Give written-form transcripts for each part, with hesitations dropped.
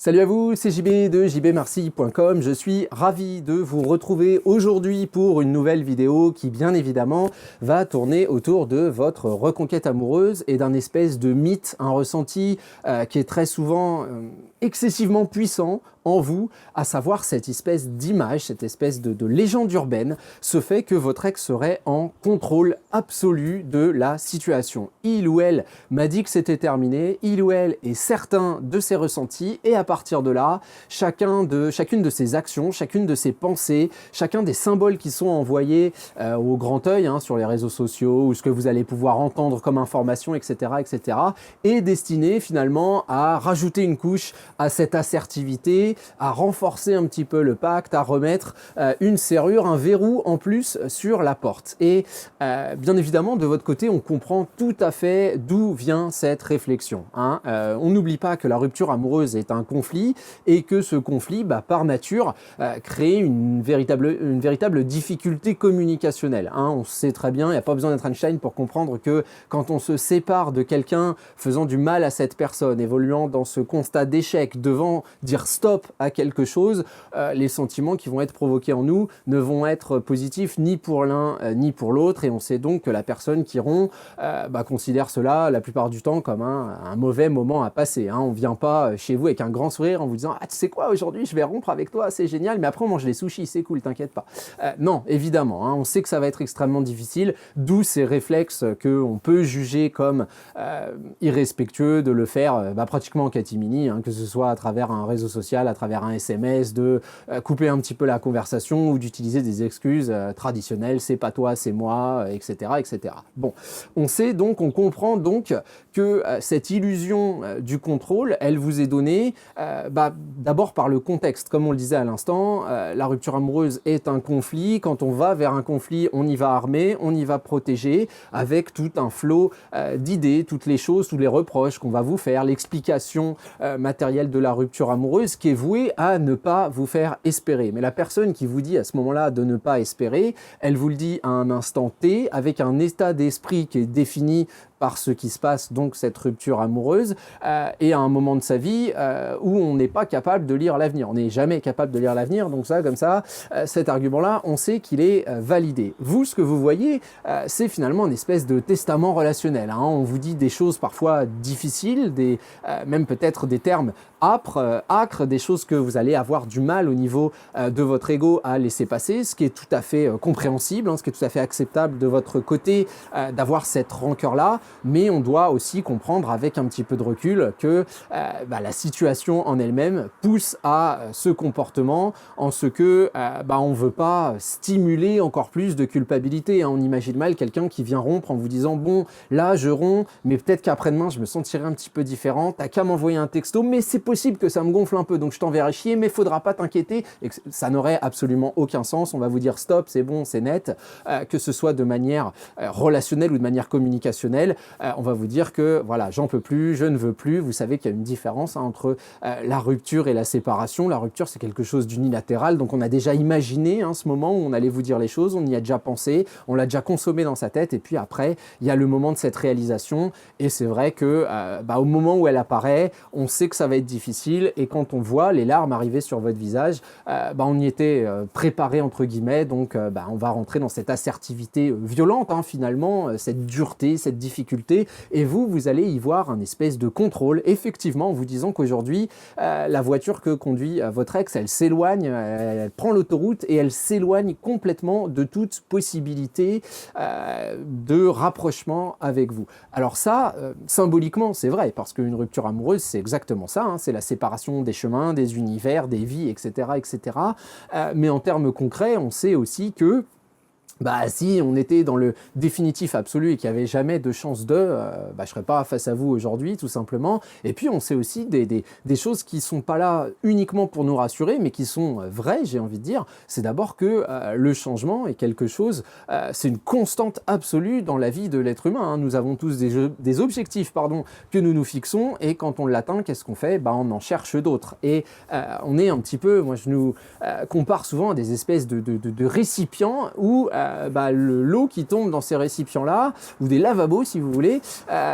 Salut à vous, c'est JB de jbmarcy.com. Je suis ravi de vous retrouver aujourd'hui pour une nouvelle vidéo qui, bien évidemment, va tourner autour de votre reconquête amoureuse et d'un espèce de mythe, un ressenti qui est très souvent excessivement puissant en vous, à savoir cette espèce d'image, cette espèce de légende urbaine, ce fait que votre ex serait en contrôle absolu de la situation. Il ou elle m'a dit que c'était terminé, il ou elle est certain de ses ressentis, et à partir de là, chacune de ses actions, chacune de ses pensées, chacun des symboles qui sont envoyés au grand œil sur les réseaux sociaux, ou ce que vous allez pouvoir entendre comme information, etc., est destiné finalement à rajouter une couche à cette assertivité, à renforcer un petit peu le pacte, à remettre une serrure, un verrou en plus sur la porte. Et bien évidemment, de votre côté, on comprend tout à fait d'où vient cette réflexion. On n'oublie pas que la rupture amoureuse est un conflit et que ce conflit, par nature, crée une véritable difficulté communicationnelle. On sait très bien, il n'y a pas besoin d'être Einstein pour comprendre que quand on se sépare de quelqu'un faisant du mal à cette personne, évoluant dans ce constat d'échec, devant dire stop à quelque chose, les sentiments qui vont être provoqués en nous ne vont être positifs ni pour l'un ni pour l'autre, et on sait donc que la personne qui rompt considère cela la plupart du temps comme un mauvais moment à passer. On ne vient pas chez vous avec un grand sourire en vous disant « Ah, tu sais quoi, aujourd'hui je vais rompre avec toi, c'est génial, mais après on mange les sushis, c'est cool, t'inquiète pas. » Non, évidemment, on sait que ça va être extrêmement difficile, d'où ces réflexes qu'on peut juger comme irrespectueux de le faire pratiquement en catimini, que ce soit à travers un réseau social, à travers un SMS, de couper un petit peu la conversation ou d'utiliser des excuses traditionnelles, c'est pas toi, c'est moi, etc. Bon, on sait donc, on comprend donc que cette illusion du contrôle, elle vous est donnée d'abord par le contexte. Comme on le disait à l'instant, la rupture amoureuse est un conflit. Quand on va vers un conflit, on y va armé, on y va protégé, avec tout un flot d'idées, toutes les choses, tous les reproches qu'on va vous faire, l'explication matérielle de la rupture amoureuse qui est vouée à ne pas vous faire espérer. Mais la personne qui vous dit à ce moment-là de ne pas espérer, elle vous le dit à un instant T, avec un état d'esprit qui est défini par ce qui se passe, donc cette rupture amoureuse, et à un moment de sa vie où on n'est pas capable de lire l'avenir. On n'est jamais capable de lire l'avenir, donc ça, comme ça, cet argument-là, on sait qu'il est validé. Vous, ce que vous voyez, c'est finalement une espèce de testament relationnel. On vous dit des choses parfois difficiles, même peut-être des termes âcres, des choses que vous allez avoir du mal au niveau de votre ego à laisser passer, ce qui est tout à fait compréhensible, ce qui est tout à fait acceptable de votre côté d'avoir cette rancœur-là, mais on doit aussi comprendre avec un petit peu de recul que la situation en elle-même pousse à ce comportement, en ce que on ne veut pas stimuler encore plus de culpabilité. On imagine mal quelqu'un qui vient rompre en vous disant « Bon, là je romps, mais peut-être qu'après-demain je me sentirai un petit peu différent, t'as qu'à m'envoyer un texto, mais c'est possible que ça me gonfle un peu, donc je t'enverrai chier, mais faudra pas t'inquiéter. » Et que ça n'aurait absolument aucun sens. On va vous dire « Stop, c'est bon, c'est net. » Que ce soit de manière relationnelle ou de manière communicationnelle, on va vous dire que voilà, j'en peux plus, je ne veux plus. Vous savez qu'il y a une différence entre la rupture et la séparation. La rupture, c'est quelque chose d'unilatéral, donc on a déjà imaginé ce moment où on allait vous dire les choses, on y a déjà pensé, on l'a déjà consommé dans sa tête, et puis après, il y a le moment de cette réalisation, et c'est vrai que au moment où elle apparaît, on sait que ça va être difficile, et quand on voit les larmes arriver sur votre visage, on y était préparé entre guillemets, donc on va rentrer dans cette assertivité violente finalement, cette dureté, cette difficulté, et vous allez y voir un espèce de contrôle, effectivement, en vous disant qu'aujourd'hui, la voiture que conduit votre ex, elle s'éloigne, elle prend l'autoroute et elle s'éloigne complètement de toute possibilité de rapprochement avec vous. Alors ça, symboliquement, c'est vrai, parce qu'une rupture amoureuse, c'est exactement ça, c'est la séparation des chemins, des univers, des vies, etc. Mais en termes concrets, on sait aussi que si on était dans le définitif absolu et qu'il n'y avait jamais de chance je ne serais pas face à vous aujourd'hui, tout simplement. Et puis, on sait aussi des choses qui ne sont pas là uniquement pour nous rassurer, mais qui sont vraies, j'ai envie de dire. C'est d'abord que le changement est quelque chose, c'est une constante absolue dans la vie de l'être humain. Nous avons tous des objectifs que nous nous fixons, et quand on l'atteint, qu'est-ce qu'on fait ? On en cherche d'autres. Et on est un petit peu, moi je nous compare souvent à des espèces de récipients où l'eau qui tombe dans ces récipients-là, ou des lavabos si vous voulez,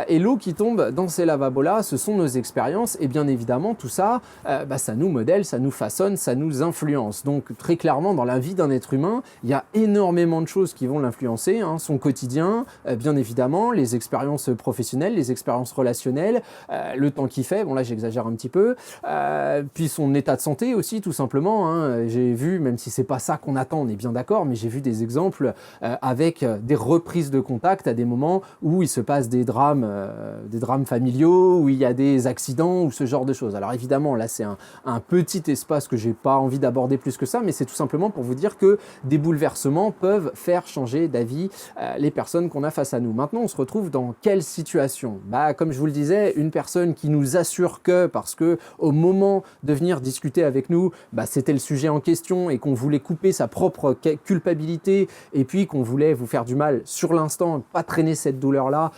et l'eau qui tombe dans ces lavabos-là, ce sont nos expériences, et bien évidemment tout ça, ça nous modèle, ça nous façonne, ça nous influence. Donc très clairement dans la vie d'un être humain, il y a énormément de choses qui vont l'influencer, hein, son quotidien, bien évidemment, les expériences professionnelles, les expériences relationnelles, le temps qu'il fait, bon là j'exagère un petit peu, puis son état de santé aussi tout simplement, hein. J'ai vu, même si c'est pas ça qu'on attend, on est bien d'accord, mais j'ai vu des exemples avec des reprises de contact à des moments où il se passe des drames familiaux, où il y a des accidents ou ce genre de choses. Alors évidemment là c'est un petit espace que j'ai pas envie d'aborder plus que ça, mais c'est tout simplement pour vous dire que des bouleversements peuvent faire changer d'avis les personnes qu'on a face à nous. Maintenant on se retrouve dans quelle situation? Comme je vous le disais, une personne qui nous assure que, parce que au moment de venir discuter avec nous, c'était le sujet en question et qu'on voulait couper sa propre culpabilité et puis qu'on voulait vous faire du mal sur l'instant, pas traîner cette douleur-là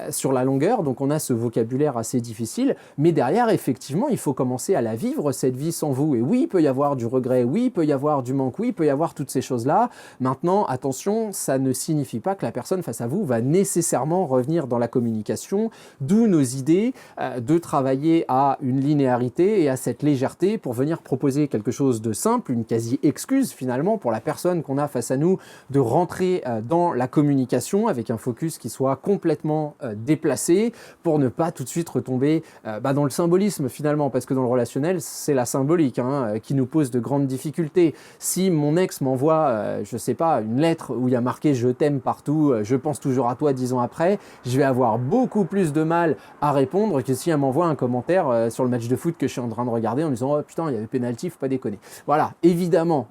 sur la longueur. Donc on a ce vocabulaire assez difficile, mais derrière, effectivement, il faut commencer à la vivre, cette vie sans vous. Et oui, il peut y avoir du regret, oui, il peut y avoir du manque, oui, il peut y avoir toutes ces choses-là. Maintenant, attention, ça ne signifie pas que la personne face à vous va nécessairement revenir dans la communication, d'où nos idées de travailler à une linéarité et à cette légèreté pour venir proposer quelque chose de simple, une quasi-excuse finalement pour la personne qu'on a face à nous de rentrer dans la communication avec un focus qui soit complètement déplacé pour ne pas tout de suite retomber dans le symbolisme finalement, parce que dans le relationnel, c'est la symbolique qui nous pose de grandes difficultés. Si mon ex m'envoie, je sais pas, une lettre où il y a marqué « je t'aime partout, je pense toujours à toi 10 ans après », je vais avoir beaucoup plus de mal à répondre que si elle m'envoie un commentaire sur le match de foot que je suis en train de regarder en disant « oh putain, il y avait pénalty, faut pas déconner ». Voilà, évidemment,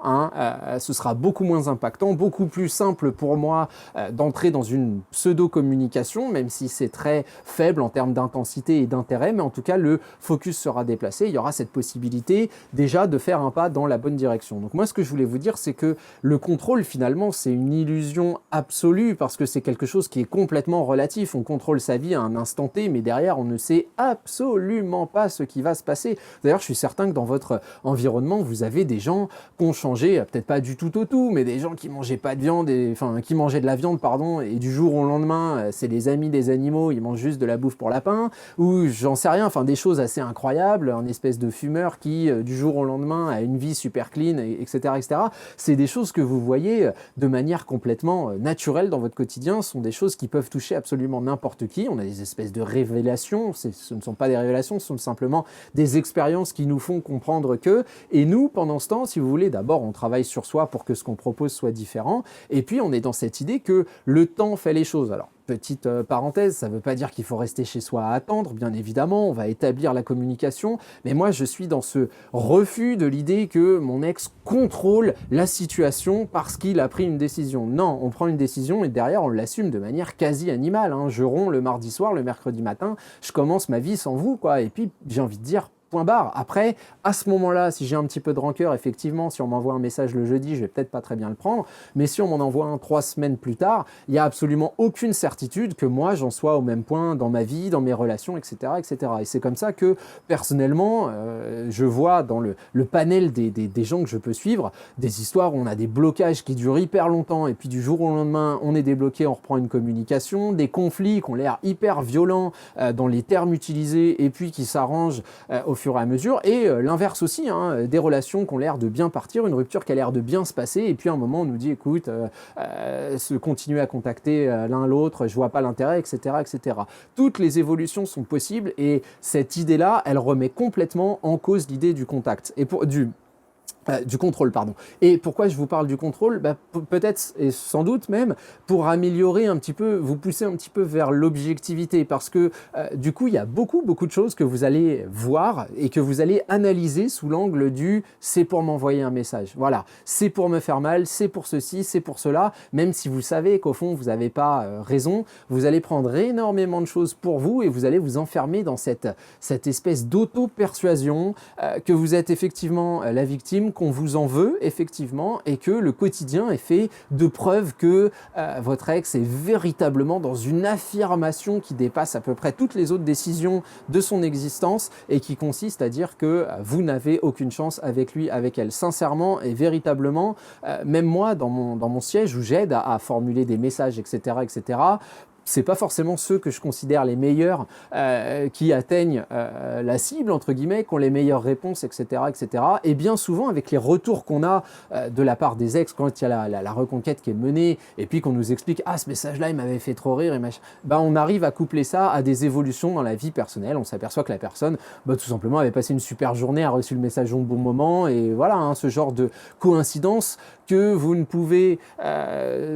ce sera beaucoup moins impactant, beaucoup plus simple pour moi d'entrer dans une pseudo-communication, même si c'est très faible en termes d'intensité et d'intérêt, mais en tout cas, le focus sera déplacé. Il y aura cette possibilité déjà de faire un pas dans la bonne direction. Donc moi, ce que je voulais vous dire, c'est que le contrôle, finalement, c'est une illusion absolue parce que c'est quelque chose qui est complètement relatif. On contrôle sa vie à un instant T, mais derrière, on ne sait absolument pas ce qui va se passer. D'ailleurs, je suis certain que dans votre environnement, vous avez des gens qui ont changé, peut-être pas du tout au tout, mais des gens qui mangeaient pas de viande, qui mangeaient de la viande, pardon, et du jour au lendemain, c'est les amis des animaux, ils mangent juste de la bouffe pour lapin, ou j'en sais rien, des choses assez incroyables, un espèce de fumeur qui, du jour au lendemain, a une vie super clean, etc., etc. C'est des choses que vous voyez de manière complètement naturelle dans votre quotidien, ce sont des choses qui peuvent toucher absolument n'importe qui. On a des espèces de révélations, ce ne sont pas des révélations, ce sont simplement des expériences qui nous font comprendre que, et nous, pendant ce temps, si vous voulez, d'abord on travaille sur soi pour que ce qu'on propose soit différent, et puis on est dans cette idée que le temps fait les choses. Alors, petite parenthèse, ça ne veut pas dire qu'il faut rester chez soi à attendre, bien évidemment, on va établir la communication, mais moi je suis dans ce refus de l'idée que mon ex contrôle la situation parce qu'il a pris une décision. Non, on prend une décision et derrière on l'assume de manière quasi animale. Je romps le mardi soir, le mercredi matin, je commence ma vie sans vous, quoi. Et puis j'ai envie de dire, point barre. Après, à ce moment-là, si j'ai un petit peu de rancœur, effectivement, si on m'envoie un message le jeudi, je vais peut-être pas très bien le prendre, mais si on m'en envoie un 3 semaines plus tard, il n'y a absolument aucune certitude que moi, j'en sois au même point dans ma vie, dans mes relations, etc. etc. Et c'est comme ça que, personnellement, je vois dans le panel des gens que je peux suivre, des histoires où on a des blocages qui durent hyper longtemps, et puis du jour au lendemain, on est débloqué, on reprend une communication, des conflits qui ont l'air hyper violents dans les termes utilisés, et puis qui s'arrangent au fur et à mesure, et l'inverse aussi, des relations qui ont l'air de bien partir, une rupture qui a l'air de bien se passer, et puis à un moment on nous dit écoute, se continuer à contacter l'un l'autre, je vois pas l'intérêt, etc., etc. Toutes les évolutions sont possibles, et cette idée-là, elle remet complètement en cause l'idée du contact, et du contrôle, pardon. Et pourquoi je vous parle du contrôle? Peut-être, et sans doute même, pour améliorer un petit peu, vous pousser un petit peu vers l'objectivité, parce que du coup, il y a beaucoup de choses que vous allez voir et que vous allez analyser sous l'angle du « c'est pour m'envoyer un message ». Voilà, c'est pour me faire mal, c'est pour ceci, c'est pour cela, même si vous savez qu'au fond, vous n'avez pas raison, vous allez prendre énormément de choses pour vous et vous allez vous enfermer dans cette espèce d'auto-persuasion que vous êtes effectivement la victime, comprendre qu'on vous en veut, effectivement, et que le quotidien est fait de preuves que votre ex est véritablement dans une affirmation qui dépasse à peu près toutes les autres décisions de son existence et qui consiste à dire que vous n'avez aucune chance avec lui, avec elle. Sincèrement et véritablement, même moi, dans mon siège où j'aide à formuler des messages, etc., c'est pas forcément ceux que je considère les meilleurs qui atteignent la cible, entre guillemets, qui ont les meilleures réponses, etc., etc. Et bien souvent, avec les retours qu'on a de la part des ex, quand il y a la reconquête qui est menée, et puis qu'on nous explique « Ah, ce message-là, il m'avait fait trop rire », et machin, ben, on arrive à coupler ça à des évolutions dans la vie personnelle. On s'aperçoit que la personne, tout simplement, avait passé une super journée, a reçu le message au bon moment, et voilà, hein, ce genre de coïncidence que vous ne pouvez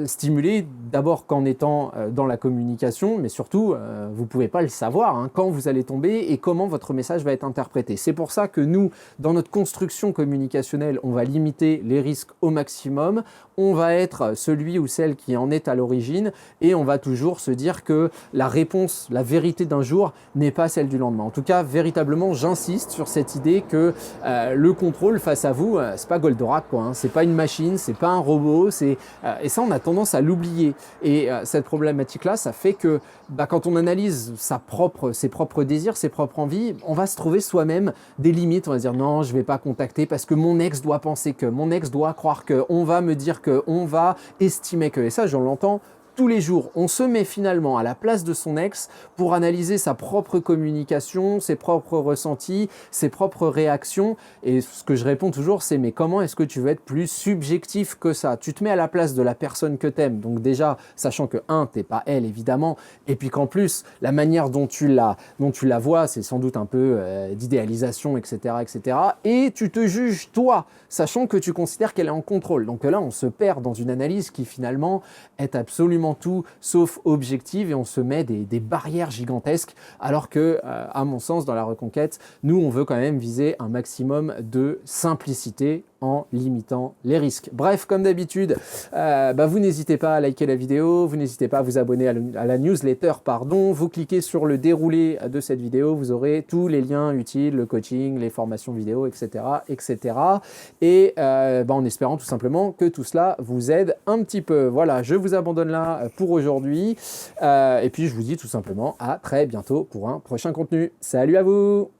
stimuler d'abord qu'en étant dans la communication, mais surtout, vous ne pouvez pas le savoir hein, quand vous allez tomber et comment votre message va être interprété. C'est pour ça que nous, dans notre construction communicationnelle, on va limiter les risques au maximum, on va être celui ou celle qui en est à l'origine et on va toujours se dire que la réponse, la vérité d'un jour n'est pas celle du lendemain. En tout cas, véritablement, j'insiste sur cette idée que le contrôle face à vous, c'est pas Goldorak, quoi, hein, c'est pas une machine, c'est pas un robot, et ça on a tendance à l'oublier. Et cette problématique-là, ça fait que quand on analyse ses propres désirs, ses propres envies, on va se trouver soi-même des limites. On va se dire non, je vais pas contacter parce que mon ex doit penser que, mon ex doit croire que, on va me dire que, on va estimer que. Et ça, j'en l'entends tous les jours. On se met finalement à la place de son ex pour analyser sa propre communication, ses propres ressentis, ses propres réactions. Et ce que je réponds toujours, c'est mais comment est-ce que tu veux être plus subjectif que ça? Tu te mets à la place de la personne que t'aimes. Donc déjà, sachant que t'es pas elle évidemment, et puis qu'en plus, la manière dont tu la vois, c'est sans doute un peu d'idéalisation, etc., etc. Et tu te juges toi, sachant que tu considères qu'elle est en contrôle. Donc là, on se perd dans une analyse qui finalement est absolument tout sauf objective et on se met des barrières gigantesques alors que, à mon sens, dans la reconquête, nous, on veut quand même viser un maximum de simplicité en limitant les risques. Bref, comme d'habitude, vous n'hésitez pas à liker la vidéo, vous n'hésitez pas à vous abonner à la newsletter, vous cliquez sur le déroulé de cette vidéo, vous aurez tous les liens utiles, le coaching, les formations vidéo, etc., etc. Et en espérant tout simplement que tout cela vous aide un petit peu. Voilà, je vous abandonne là pour aujourd'hui. Et puis, je vous dis tout simplement à très bientôt pour un prochain contenu. Salut à vous!